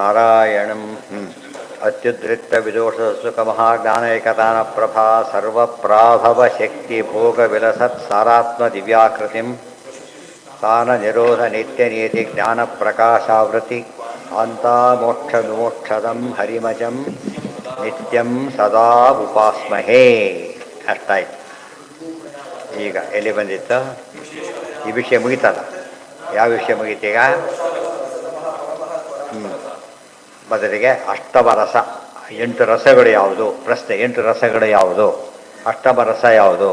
ನಾರಾಯಣಂ ಅತ್ಯುದ್ಧೃತ ವಿದೋಷಸುಖಮಹಾಜ್ಞಾನೈಕತಾನಪ್ರಭಾ ಸರ್ವಪ್ರಾಭವಶಕ್ತಿಭೋಗವಿಲಸತ್ ಸಾರಾತ್ಮ ದಿವ್ಯಾಕೃತಿಂ ತಾನ ನಿರೋಧ ನಿತ್ಯನೀತಿ ಜ್ಞಾನಪ್ರಕಾಶಾವೃತಿ ಆಂತಾಮೋಕ್ಷವಿಮೋಕ್ಷದಂ ಹರಿಮಜಂ ನಿತ್ಯಂ ಸದಾ ಉಪಾಸ್ಮಹೇ. ಅಷ್ಟಾಯ್ತು. ಈಗ ಎಲ್ಲಿ ಬಂದಿತ್ತು? ಈ ವಿಷಯ ಮುಗಿತಲ್ಲ. ಯಾವ ವಿಷಯ ಮುಗೀತೀಗ? ಬದಲಿಗೆ ಅಷ್ಟಮ ರಸ. 8 ರಸಗಳು ಯಾವುದು? ಪ್ರಶ್ನೆ. 8 ರಸಗಳು ಯಾವುದು? ಅಷ್ಟಮ ರಸ ಯಾವುದು?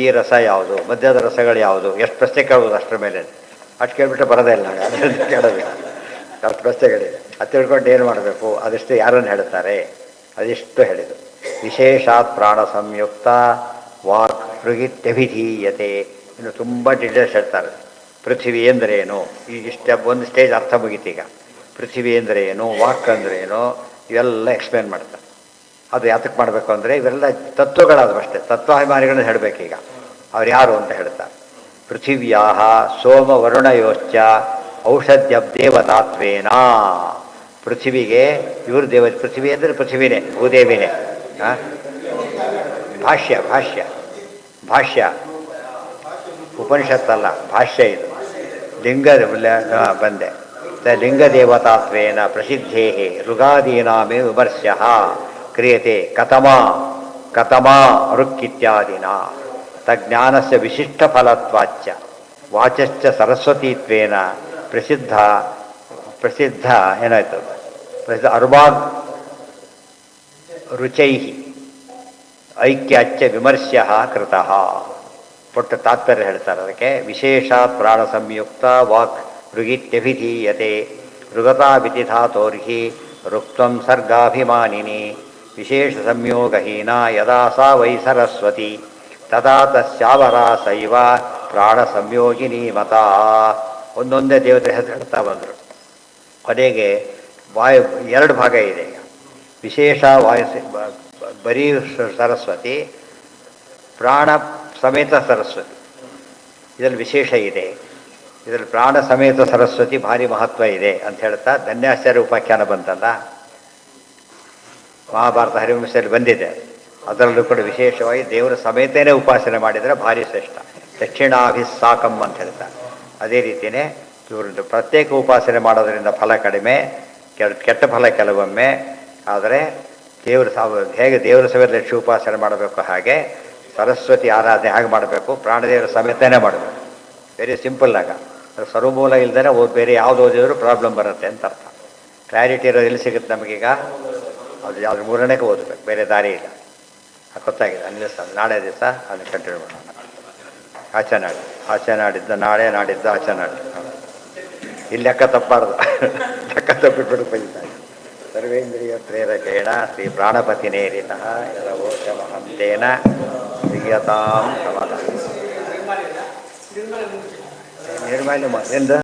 ಈ ರಸ ಯಾವುದು? ಮಧ್ಯದ ರಸಗಳು ಯಾವುದು? ಎಷ್ಟು ಪ್ರಶ್ನೆ ಕೇಳ್ಬೋದು ಅಷ್ಟರ ಮೇಲೆ? ಅಷ್ಟು ಕೇಳ್ಬಿಟ್ಟು ಬರೋದೇ ಇಲ್ಲ. ಅದನ್ನು ಕೇಳೋದಿಲ್ಲ. ಅಷ್ಟು ಪ್ರಶ್ನೆಗಳಿದೆ. ಅದು ತಿಳ್ಕೊಂಡು ಏನು ಮಾಡಬೇಕು? ಅದಷ್ಟು ಯಾರನ್ನು ಹೇಳ್ತಾರೆ? ಅದಿಷ್ಟು ಹೇಳಿದರು. ವಿಶೇಷಾತ್ ಪ್ರಾಣ ಸಂಯುಕ್ತ ವಾಕ್ ಹೃಗಿತ್ಯಭಿಧೀಯತೆ. ಇನ್ನು ತುಂಬ ಡೀಟೇಲ್ಸ್ ಹೇಳ್ತಾರೆ. ಪೃಥ್ವಿ ಅಂದರೆ ಏನು? ಈಗ ಒಂದು ಸ್ಟೇಜ್ ಅರ್ಥ ಮುಗೀತೀಗ. ಪೃಥ್ವಿ ಅಂದರೆ ಏನು, ವಾಕ್ ಅಂದರೆ ಏನು, ಇವೆಲ್ಲ ಎಕ್ಸ್ಪ್ಲೇನ್ ಮಾಡ್ತಾರೆ. ಅದು ಯಾತಕ್ಕೆ ಮಾಡಬೇಕು ಅಂದರೆ ಇವೆಲ್ಲ ತತ್ವಗಳಾದವು ಅಷ್ಟೇ. ತತ್ವಾಭಿಮಾನಿಗಳನ್ನ ಹೇಳಬೇಕೀಗ. ಅವ್ರು ಯಾರು ಅಂತ ಹೇಳ್ತಾರೆ. ಪೃಥಿವ್ಯಾ ಸೋಮವರುಣಯೋಶ್ಚ ಔಷಧ್ಯದೇವತಾತ್ವೇನ. ಪೃಥ್ವಿಗೆ ಇವರು ಪೃಥ್ವಿ ಅಂದರೆ ಪೃಥ್ವಿನೇ, ಭೂದೇವಿನೇ. ಭಾಷ್ಯ ಭಾಷ್ಯ ಭಾಷ್ಯ ಉಪನಿಷತ್ತಲ್ಲ, ಭಾಷ್ಯ ಇದು. ಲಿಂಗ ಬಂದೆ. ಲಿಂಗದೇವತಾತ್ವೇನ ಪ್ರಸಿದ್ಧೇ ಋಗಾದೀನಾಮೇ ವಿಮರ್ಶ್ಯ ಕ್ರಿಯತೆ ಕತಮಾ ಋಕ್ಕಿತ್ಯಾದಿನ ತಜ್ಞಾನಸ್ಯ ವಿಶಿಷ್ಟಫಲತ್ವಾಚ್ಚ ವಾಚಶ್ಚ ಸರಸ್ವತೀತ್ವೇನ ಪ್ರಸಿದ್ಧ ಏನಾಯ್ತು? ಪ್ರಸಿದ್ಧ ಅರ್ವಾಗ್ ರುಚೈ ಐಕ್ಯಾಚ್ಯ ವಿಮರ್ಶ್ಯ ಕೃತಃ. ಪುಟ್ಟ ತಾತ್ಪರ್ಯ ಹೇಳ್ತಾರೆ ಅದಕ್ಕೆ. ವಿಶೇಷಾತ್ ಪ್ರಾಣ ಸಂಯುಕ್ತ ವಾಕ್ ಋಗಿತ್ಯಭಿಧೀಯತೆ ಋಗತಾಭಿತಿ ಧಾತೋರ್ಹಿ ರುಕ್ತಂ ಸರ್ಗಾಭಿಮಾನಿನಿ ವಿಶೇಷ ಸಂಯೋಗಹೀನ ಯದಾ ಸಾ ವೈ ಸರಸ್ವತಿ ತದಾ ತಸ್ಯಾವರಾಸೈವ ಪ್ರಾಣ ಸಂಯೋಗಿನಿ ಮತಾ. ಒಂದೊಂದೇ ದೇವತೆ ಹೆಸರು ಹೇಳ್ತಾ ಬಂದರು. ಕೊನೆಗೆ ವಾಯು 2 ಭಾಗ ಇದೆ. ವಿಶೇಷ ವಾಯು ಬರೀ ಸರಸ್ವತಿ, ಪ್ರಾಣ ಸಮೇತ ಸರಸ್ವತಿ. ಇದರಲ್ಲಿ ವಿಶೇಷ ಇದೆ. ಇದರಲ್ಲಿ ಪ್ರಾಣ ಸಮೇತ ಸರಸ್ವತಿ ಭಾರಿ ಮಹತ್ವ ಇದೆ ಅಂತ ಹೇಳ್ತಾ ಧನ್ಯಾಚಾರ್ಯ ಉಪಾಖ್ಯಾನ ಬಂತಲ್ಲ, ಮಹಾಭಾರತ ಹರಿವಂಶದಲ್ಲಿ ಬಂದಿದೆ. ಅದರಲ್ಲೂ ಕೂಡ ವಿಶೇಷವಾಗಿ ದೇವರ ಸಮೇತನೇ ಉಪಾಸನೆ ಮಾಡಿದರೆ ಭಾರಿ ಶ್ರೇಷ್ಠ. ದಕ್ಷಿಣಾಭಿಸ್ಸಾಕಂ ಅಂತ ಹೇಳ್ತಾರೆ. ಅದೇ ರೀತಿಯೇ ಇವರು ಪ್ರತ್ಯೇಕ ಉಪಾಸನೆ ಮಾಡೋದರಿಂದ ಫಲ ಕಡಿಮೆ, ಕೆಟ್ಟ ಫಲ ಕೆಲವೊಮ್ಮೆ. ಆದರೆ ಹೇಗೆ ದೇವರ ಸಮೇತ ಲಕ್ಷ್ಮೀ ಉಪಾಸನೆ ಮಾಡಬೇಕು, ಹಾಗೆ ಸರಸ್ವತಿ ಆರಾಧನೆ ಹಾಗೆ ಮಾಡಬೇಕು. ಪ್ರಾಣದೇವರ ಸಮೇತನೇ ಮಾಡಬೇಕು. ವೆರಿ ಸಿಂಪಲ್ ಆಗ. ಸರ್ವಮೂಲ ಇಲ್ದೇ ಬೇರೆ ಯಾವುದು ಓದಿದ್ರು ಪ್ರಾಬ್ಲಮ್ ಬರುತ್ತೆ ಅಂತ ಅರ್ಥ. ಕ್ಲಾರಿಟಿ ಇರೋದು ಎಲ್ಲಿ ಸಿಗುತ್ತೆ ನಮಗೀಗ? ಅದು ಯಾವ್ದು 3ನೇ ಓದಬೇಕು, ಬೇರೆ ದಾರಿ ಇಲ್ಲ. ಗೊತ್ತಾಗಿದೆ. ನಾಳೆ ದಿವಸ ಅದನ್ನು ಕಂಟಿನ್ಯೂ ಮಾಡೋಣ. ಆಚೆ ನಾಡಿದ್ದು ನಾಳೆ, ನಾಡಿದ್ದು ಆಚೆ ನಾಡಿದ್ದು. ಇಲ್ಲಿ ಲೆಕ್ಕ ತಪ್ಪಾರ್ದು. ಲೆಕ್ಕ ತಪ್ಪಿಬಿಟ್ಟು ಬೈತಾರೆ. ಸರ್ವೇಂದ್ರಿಯ ಪ್ರೇರಕೇಣ ಶ್ರೀ ಪ್ರಾಣಪತಿನೇರಿತಃ ಯದವೋಚ ಮಹಂತೇನ ಕ್ರಿಯತಾಂ ಸಮದ ನಿರ್ಮಾಲ್ಯ ಎಂದು